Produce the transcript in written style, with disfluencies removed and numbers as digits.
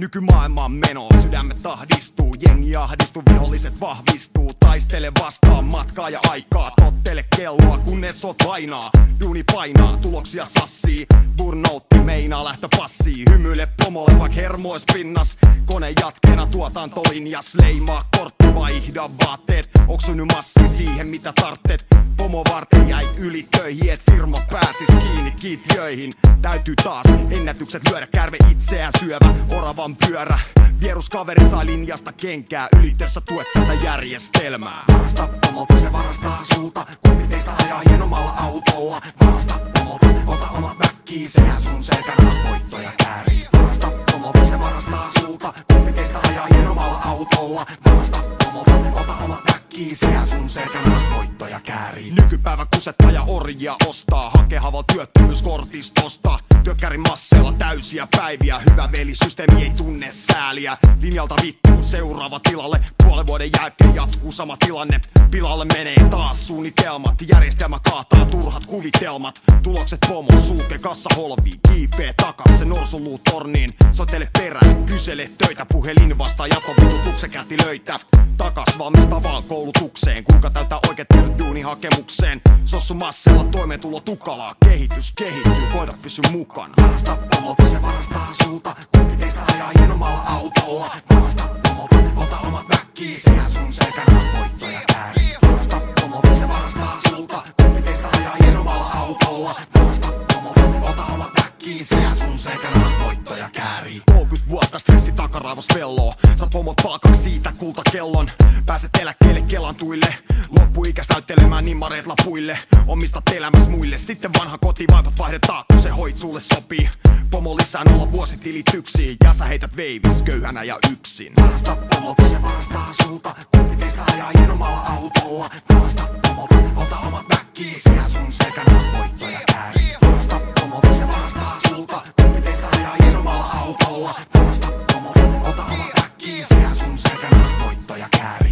Nykymaailman meno, sydämet tahdistuu, jengi ahdistuu, viholliset vahvistuu. Taistele vastaan matkaa ja aikaa, tottele kelloa kunnes oot vainaa. Duuni painaa, tuloksia sassii, burnoutti meinaa lähtö passii. Hymyile pomolle vaik hermois pinnas, kone jatkeena tuotantolinjas. Leimaa kortti, vaihda vaatteet, oksuny massi siihen mitä tarttet. Pomo varten jäi yli töihin, et firma pääsis kiinni kiintiöihin. Täytyy taas ennätykset lyödä, kärve itseään syövä oravan pyörä. Vieruskaveri sai linjasta kenkää, ylitessä tuet tätä järjestelmää. Varasta pomolta, se varastaa sulta. Kumpi teistä ajaa hienommalla autolla? Varasta pomolta, ota oma väkkii, sehän sun selkärangas voittoja käärii. Varasta pomolta, se varastaa sulta. Kumpi teistä ajaa hienommalla autolla? Varasta pomolta, ota oma väkkii, sehän sun selkärangas voittoja käärii. Nykypäivä kusettaja orjia ostaa, hake haval työttömyyskortistosta. Työkkärin masseilla täysiä päiviä, hyvä veli, systeemi ei tunne sääliä. Linjalta vittuun seuraava tilalle, puolen vuoden jälkeen jatkuu sama tilanne. Pilalle menee taas suunnitelmat, järjestelmä kaataa turhat kuvitelmat. Tulokset pomo, sulke kassa holviin, kiipee takas se norsuluu torniin. Soitele perään, kysele töitä, puhelin vastaa jatovitutuksen kätilöitä. Takas valmistavaan koulutukseen, kuinka täyttää oikeet duuni hakemukseen. Sossu massella toimeentulo tukalaa, kehitys kehittyy, koita pysy mukana. Varasta pomolta, se varastaa sulta. Kumpi teistä ajaa hienommalla autolla? Varasta pomolta, ota omat väkkii, sehän sun selkärangas voittoja käärii. Varasta pomolta, se varastaa sulta. Kumpi teistä ajaa hienommalla autolla? Varasta pomolta, ota omat väkkii, sehän sun selkärangas voittoja käärii. 30 vuotta stressi takaraivos velloo. Saat pomot palkaksi siitä kultakellon. Pääset eläkkeelle Kelan tuille. Loppuikäs näyttelemään nimmareet lapuille. Omistat elämäs muille. Sitten vanha koti vaipat vaihdetaan, kun se hoit sulle sopii. Pomo lisää 0 vuositilityksiin. Ja sä heität veivis köyhänä ja yksin. Varasta pomolta, se varastaa sulta. Kumpi teistä ajaa hienommalla autolla? Varasta pomolta, ota omat väkkii, sehän sun selkärangas voittoja käärii. Varasta pomolta, se varastaa sulta. Kumpi teistä ajaa hienommalla autolla? Varasta pomolta, ota omat väkkii, sehän sun selkärangas voittoja käärii.